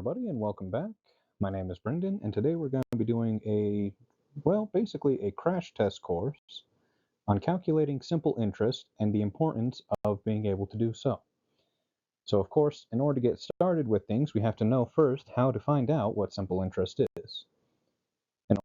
everybody, and welcome back. My name is Brendan, and today we're going to be doing basically a crash test course on calculating simple interest and the importance of being able to do so. So, of course, in order to get started with things, we have to know first how to find out what simple interest is. In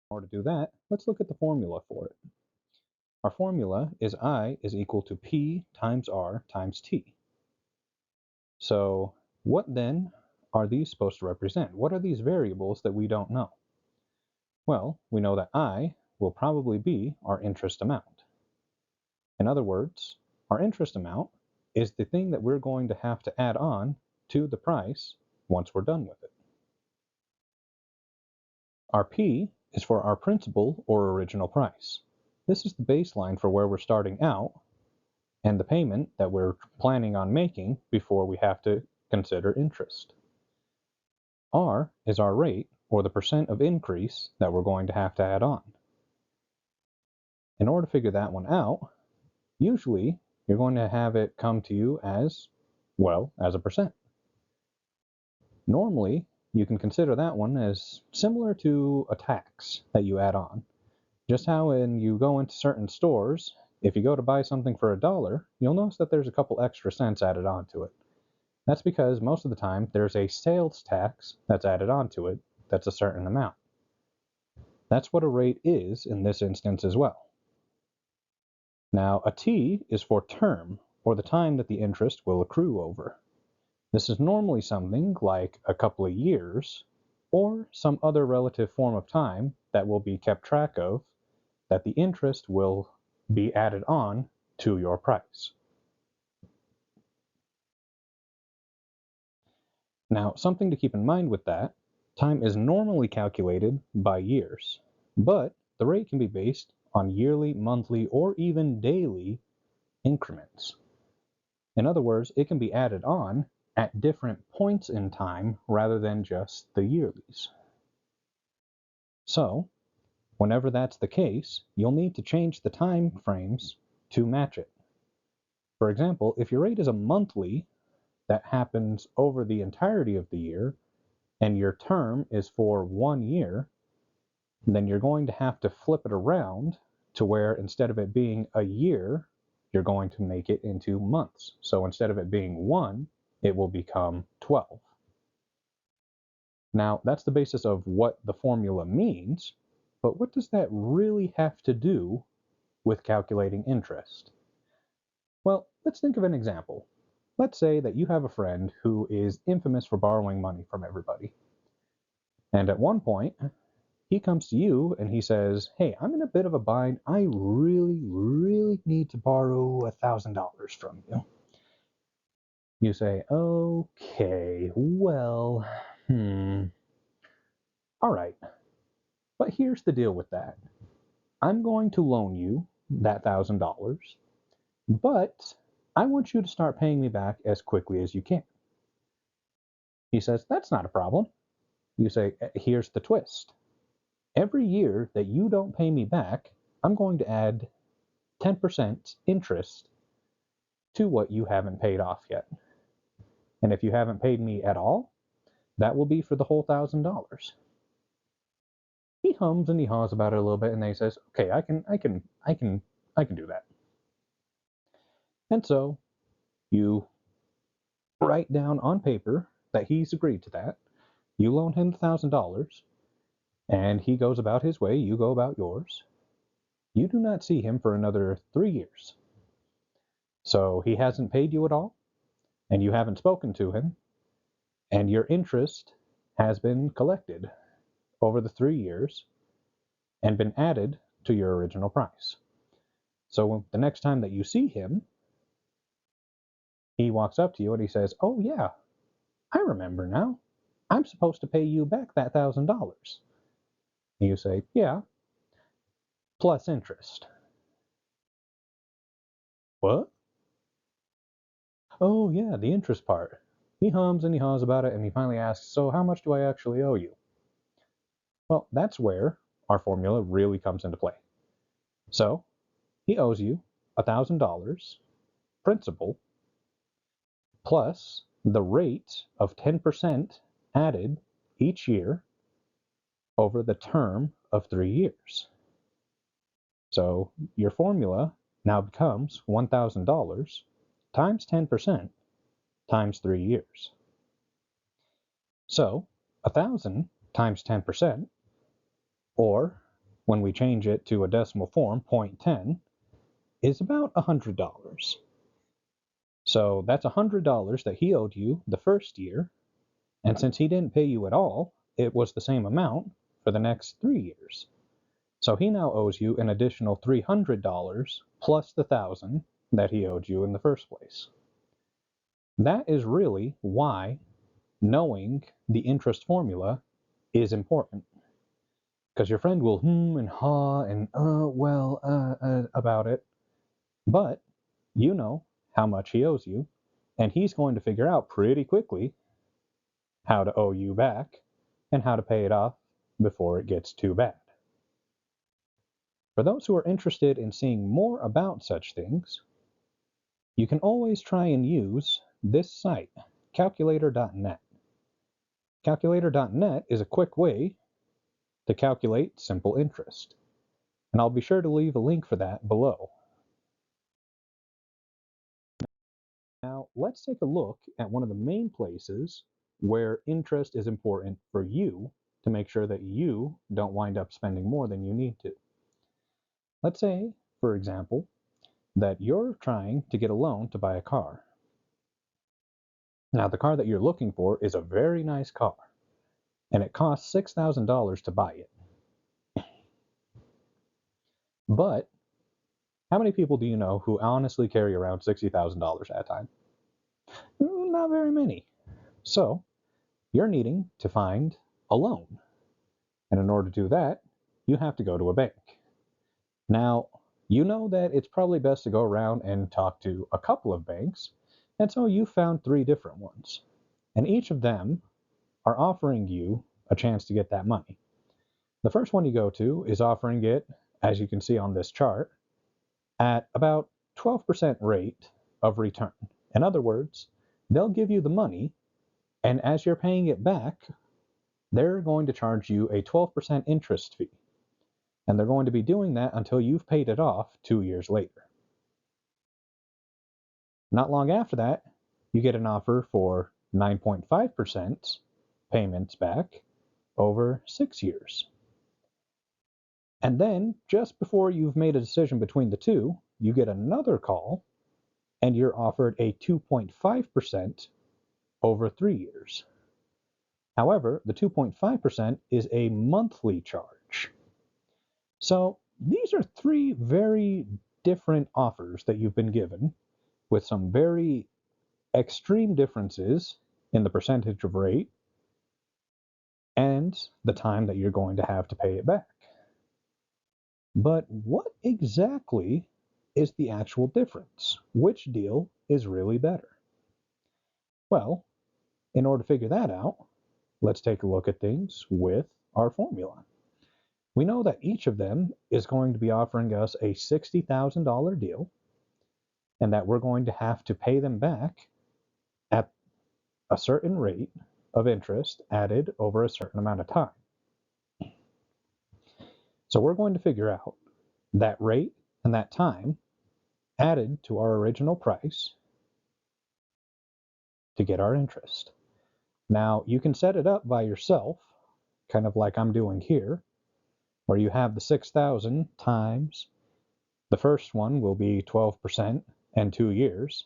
order to do that, let's look at the formula for it. Our formula is I is equal to P times R times T. So, what then are these supposed to represent? What are these variables that we don't know? Well, we know that I will probably be our interest amount. In other words, our interest amount is the thing that we're going to have to add on to the price once we're done with it. Our P is for our principal or original price. This is the baseline for where we're starting out and the payment that we're planning on making before we have to consider interest. R is our rate, or the percent of increase that we're going to have to add on. In order to figure that one out, usually you're going to have it come to you as a percent. Normally, you can consider that one as similar to a tax that you add on. Just how when you go into certain stores, if you go to buy something for $1, you'll notice that there's a couple extra cents added onto it. That's because most of the time there's a sales tax that's added onto it that's a certain amount. That's what a rate is in this instance as well. Now, a T is for term, or the time that the interest will accrue over. This is normally something like a couple of years, or some other relative form of time that will be kept track of, that the interest will be added on to your price. Now, something to keep in mind with that, time is normally calculated by years, but the rate can be based on yearly, monthly, or even daily increments. In other words, it can be added on at different points in time rather than just the yearlies. So, whenever that's the case, you'll need to change the time frames to match it. For example, if your rate is a monthly that happens over the entirety of the year, and your term is for 1 year, then you're going to have to flip it around to where instead of it being a year, you're going to make it into months. So instead of it being 1, it will become 12. Now, that's the basis of what the formula means, but what does that really have to do with calculating interest? Well, let's think of an example. Let's say that you have a friend who is infamous for borrowing money from everybody. And at one point, he comes to you and he says, "Hey, I'm in a bit of a bind. I really need to borrow $1,000 from you." You say, "Okay, well, all right. But here's the deal with that. I'm going to loan you that $1,000, but I want you to start paying me back as quickly as you can." He says, "That's not a problem." You say, "Here's the twist. Every year that you don't pay me back, I'm going to add 10% interest to what you haven't paid off yet. And if you haven't paid me at all, that will be for the whole $1,000. He hums and he haws about it a little bit, and then he says, "Okay, I can do that." And so you write down on paper that he's agreed to that. You loan him $1,000, and he goes about his way, you go about yours. You do not see him for another 3 years. So he hasn't paid you at all, and you haven't spoken to him, and your interest has been collected over the 3 years and been added to your original price. So the next time that you see him, he walks up to you and he says, "Oh yeah, I remember now. I'm supposed to pay you back that $1,000. You say, "Yeah, plus interest." "What?" "Oh yeah, the interest part." He hums and he haws about it, and he finally asks, "So how much do I actually owe you?" Well, that's where our formula really comes into play. So he owes you $1,000 principal plus the rate of 10% added each year over the term of 3 years. So your formula now becomes $1,000 times 10% times 3 years. So 1,000 times 10%, or when we change it to a decimal form, 0.10, is about $100. So that's $100 that he owed you the first year, and since he didn't pay you at all, it was the same amount for the next 3 years. So he now owes you an additional $300 plus the 1,000 that he owed you in the first place. That is really why knowing the interest formula is important. Because your friend will and haw and about it, but you know how much he owes you, and he's going to figure out pretty quickly how to owe you back and how to pay it off before it gets too bad. For those who are interested in seeing more about such things, you can always try and use this site, calculator.net. Calculator.net is a quick way to calculate simple interest, and I'll be sure to leave a link for that below. Now, let's take a look at one of the main places where interest is important for you to make sure that you don't wind up spending more than you need to. Let's say, for example, that you're trying to get a loan to buy a car. Now, the car that you're looking for is a very nice car, and it costs $6,000 to buy it. But how many people do you know who honestly carry around $60,000 at a time? Not very many. So you're needing to find a loan. And in order to do that, you have to go to a bank. Now, you know that it's probably best to go around and talk to a couple of banks, and so you found 3 different ones. And each of them are offering you a chance to get that money. The first one you go to is offering it, as you can see on this chart, at about 12% rate of return. In other words, they'll give you the money, and as you're paying it back, they're going to charge you a 12% interest fee. And they're going to be doing that until you've paid it off 2 years later. Not long after that, you get an offer for 9.5% payments back over 6 years. And then, just before you've made a decision between the two, you get another call, and you're offered a 2.5% over 3 years. However, the 2.5% is a monthly charge. So these are 3 very different offers that you've been given, with some very extreme differences in the percentage of rate and the time that you're going to have to pay it back. But what exactly is the actual difference? Which deal is really better? Well, in order to figure that out, let's take a look at things with our formula. We know that each of them is going to be offering us a $60,000 deal, and that we're going to have to pay them back at a certain rate of interest added over a certain amount of time. So we're going to figure out that rate and that time added to our original price to get our interest. Now, you can set it up by yourself, kind of like I'm doing here, where you have the 6,000 times, the first one will be 12% and 2 years.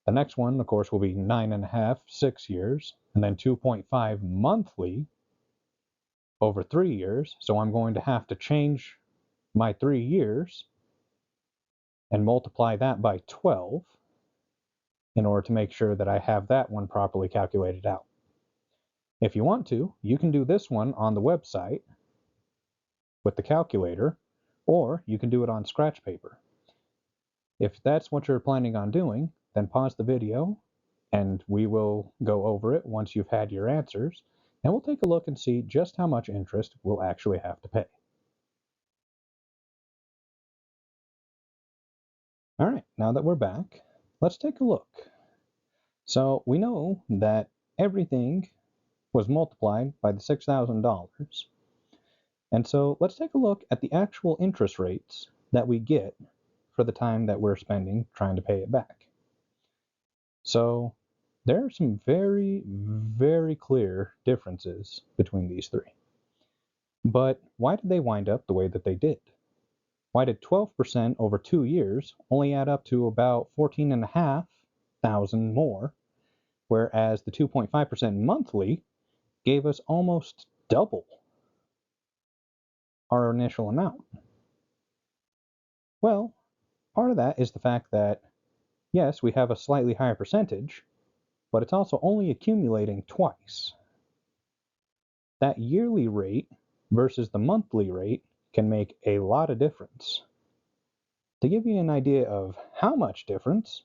The next one, of course, will be 9.5, 6 years, and then 2.5 monthly over 3 years. So I'm going to have to change my 3 years and multiply that by 12 in order to make sure that I have that one properly calculated out. If you want to, you can do this one on the website with the calculator, or you can do it on scratch paper. If that's what you're planning on doing, then pause the video and we will go over it once you've had your answers, and we'll take a look and see just how much interest we'll actually have to pay. All right, now that we're back, let's take a look. So we know that everything was multiplied by the $6,000. And so let's take a look at the actual interest rates that we get for the time that we're spending trying to pay it back. So there are some very, very clear differences between these three. But why did they wind up the way that they did? Why did 12% over 2 years only add up to about 14,500 more, whereas the 2.5% monthly gave us almost double our initial amount? Well, part of that is the fact that, yes, we have a slightly higher percentage, but it's also only accumulating twice. That yearly rate versus the monthly rate can make a lot of difference. To give you an idea of how much difference,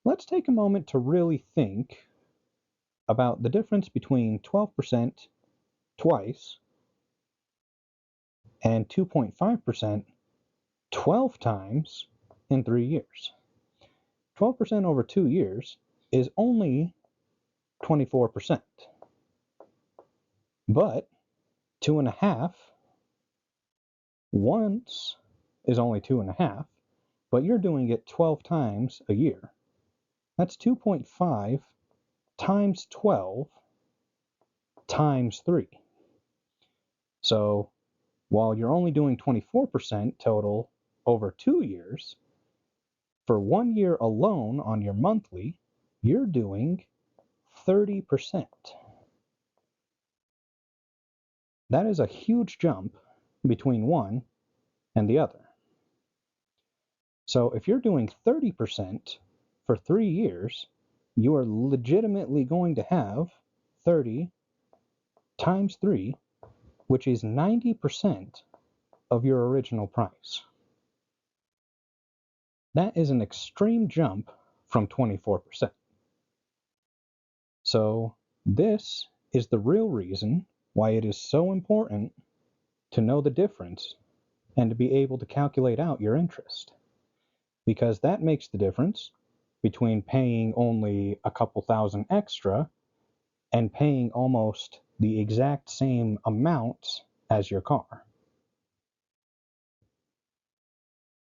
let's take a moment to really think about the difference between 12% twice and 2.5% 12 times in 3 years. 12% over 2 years is only 24%. But 2.5 once is only 2.5, but you're doing it 12 times a year. That's 2.5 times 12 times 3. So while you're only doing 24% total over 2 years, for 1 year alone on your monthly, you're doing 30%. That is a huge jump between one and the other. So if you're doing 30% for 3 years, you are legitimately going to have 30 times 3, which is 90% of your original price. That is an extreme jump from 24%. So this is the real reason why it is so important to know the difference and to be able to calculate out your interest, because that makes the difference between paying only a couple thousand extra and paying almost the exact same amount as your car.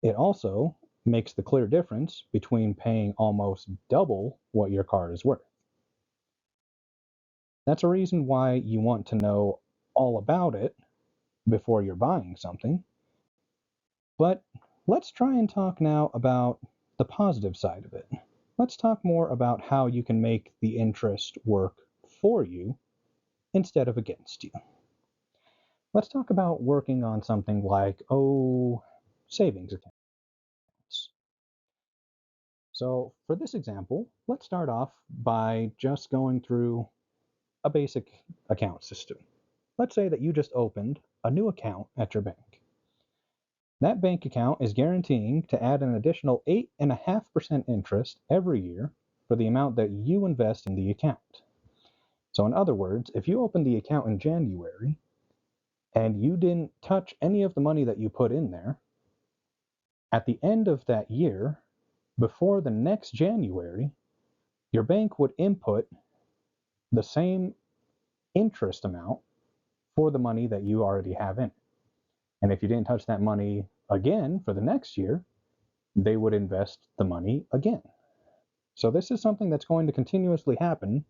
It also makes the clear difference between paying almost double what your car is worth. That's a reason why you want to know all about it before you're buying something. But let's try and talk now about the positive side of it. Let's talk more about how you can make the interest work for you instead of against you. Let's talk about working on something like, savings accounts. So for this example, let's start off by just going through a basic account system. Let's say that you just opened a new account at your bank. That bank account is guaranteeing to add an additional 8.5% interest every year for the amount that you invest in the account. So in other words, if you opened the account in January and you didn't touch any of the money that you put in there, at the end of that year, before the next January, your bank would input the same interest amount for the money that you already have in it. And if you didn't touch that money again for the next year, they would invest the money again. So this is something that's going to continuously happen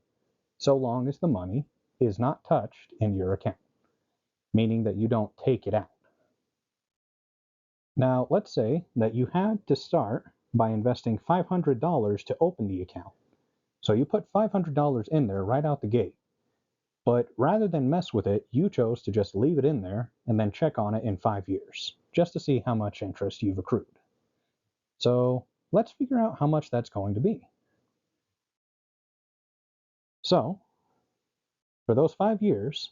so long as the money is not touched in your account, meaning that you don't take it out. Now, let's say that you had to start by investing $500 to open the account. So you put $500 in there right out the gate. But rather than mess with it, you chose to just leave it in there and then check on it in 5 years, just to see how much interest you've accrued. So let's figure out how much that's going to be. So for those 5 years,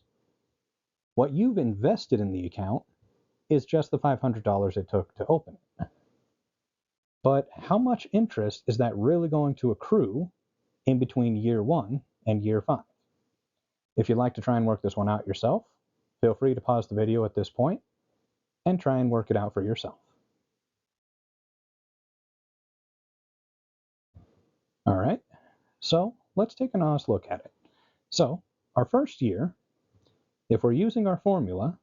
what you've invested in the account is just the $500 it took to open it. But how much interest is that really going to accrue in between year 1 and year 5? If you'd like to try and work this one out yourself, feel free to pause the video at this point and try and work it out for yourself. All right, so let's take an honest look at it. So Our first year, if we're using our formula,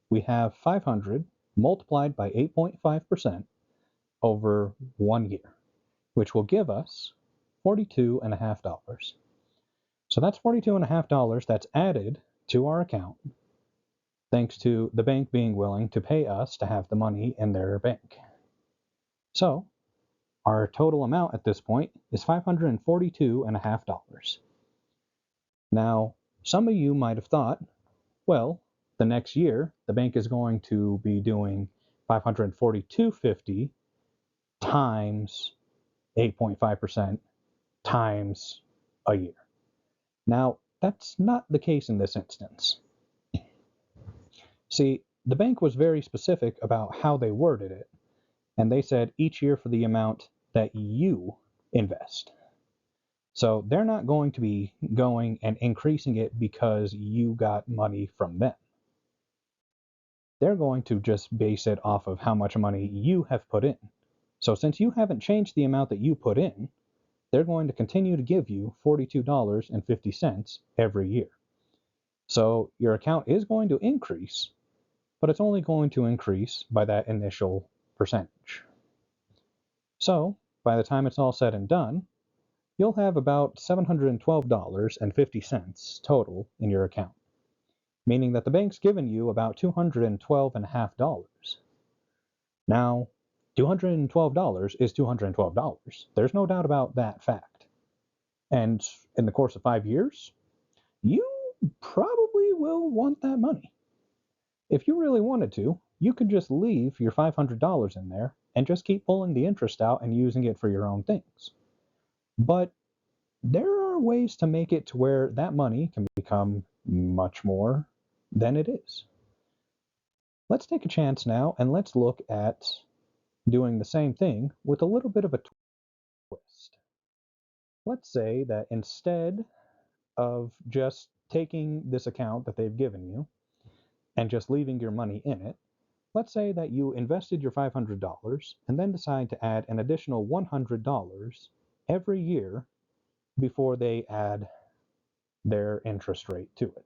we have 500 multiplied by 8.5% over 1 year, which will give us $42.50. So that's $42.50 that's added to our account, thanks to the bank being willing to pay us to have the money in their bank. So our total amount at this point is $542.50. Now, some of you might have thought, well, the next year the bank is going to be doing $542.50 times 8.5% times a year. Now, that's not the case in this instance. See, the bank was very specific about how they worded it, and they said each year for the amount that you invest. So they're not going to be going and increasing it because you got money from them. They're going to just base it off of how much money you have put in. So since you haven't changed the amount that you put in, they're going to continue to give you $42.50 every year. So your account is going to increase, but it's only going to increase by that initial percentage. So by the time it's all said and done, you'll have about $712.50 total in your account, meaning that the bank's given you about $212.50. Now, $212 is $212. There's no doubt about that fact. And in the course of 5 years, you probably will want that money. If you really wanted to, you could just leave your $500 in there and just keep pulling the interest out and using it for your own things. But there are ways to make it to where that money can become much more than it is. Let's take a chance now and let's look at doing the same thing with a little bit of a twist. Let's say that instead of just taking this account that they've given you and just leaving your money in it, let's say that you invested your $500 and then decide to add an additional $100 every year before they add their interest rate to it.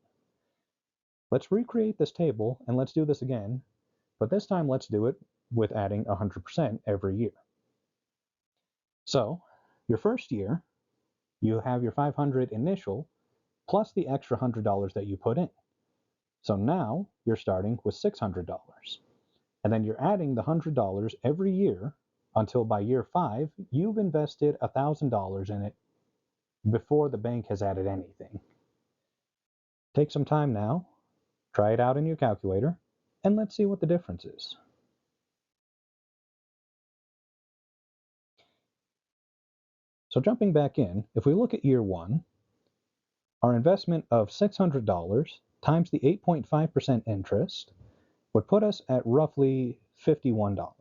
Let's recreate this table and let's do this again, but this time let's do it with adding 100% every year. So your first year, you have your 500 initial plus the extra $100 that you put in. So now you're starting with $600. And then you're adding the $100 every year until by year 5, you've invested $1,000 in it before the bank has added anything. Take some time now, try it out in your calculator, and let's see what the difference is. So jumping back in, if we look at year 1, our investment of $600 times the 8.5% interest would put us at roughly $51.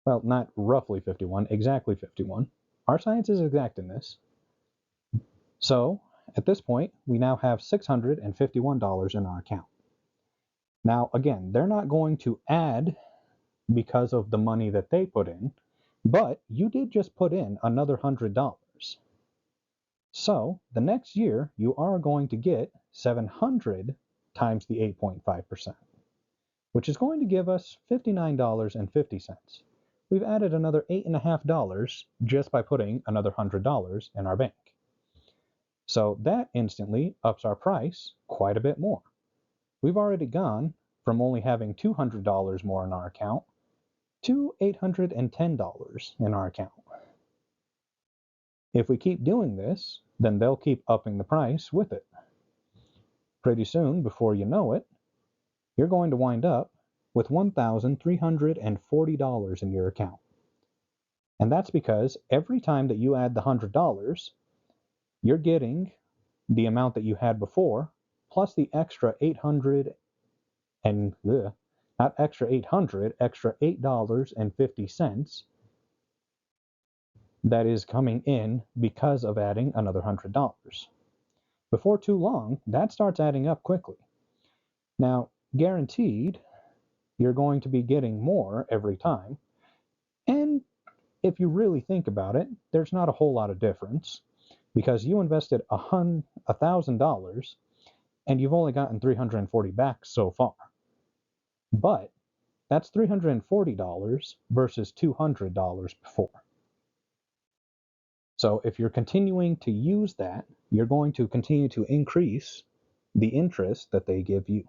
Well, not roughly 51, exactly 51. Our science is exact in this. So at this point, we now have $651 in our account. Now, again, they're not going to add because of the money that they put in, but you did just put in another $100. So the next year, you are going to get 700 times the 8.5%, which is going to give us $59.50. We've added another $8.50 just by putting another $100 in our bank. So that instantly ups our price quite a bit more. We've already gone from only having $200 more in our account to $810 in our account. If we keep doing this, then they'll keep upping the price with it. Pretty soon, before you know it, you're going to wind up with $1,340 in your account. And that's because every time that you add the $100, you're getting the amount that you had before, plus the extra 800 and, not extra 800, extra $8.50 that is coming in because of adding another $100. Before too long, that starts adding up quickly. Now, guaranteed, you're going to be getting more every time. And if you really think about it, there's not a whole lot of difference. because you invested $1,000 and you've only gotten $340 back so far. But that's $340 versus $200 before. So if you're continuing to use that, you're going to continue to increase the interest that they give you.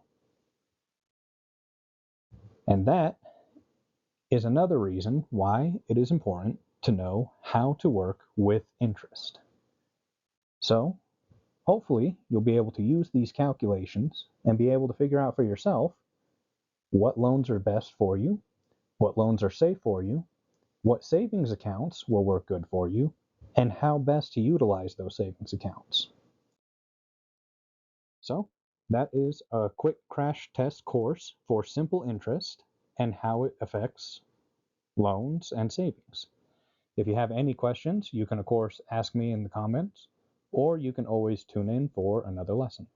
And that is another reason why it is important to know how to work with interest. So hopefully you'll be able to use these calculations and be able to figure out for yourself what loans are best for you, what loans are safe for you, what savings accounts will work good for you, and how best to utilize those savings accounts. So that is a quick crash test course for simple interest and how it affects loans and savings. If you have any questions, you can of course ask me in the comments, or you can always tune in for another lesson.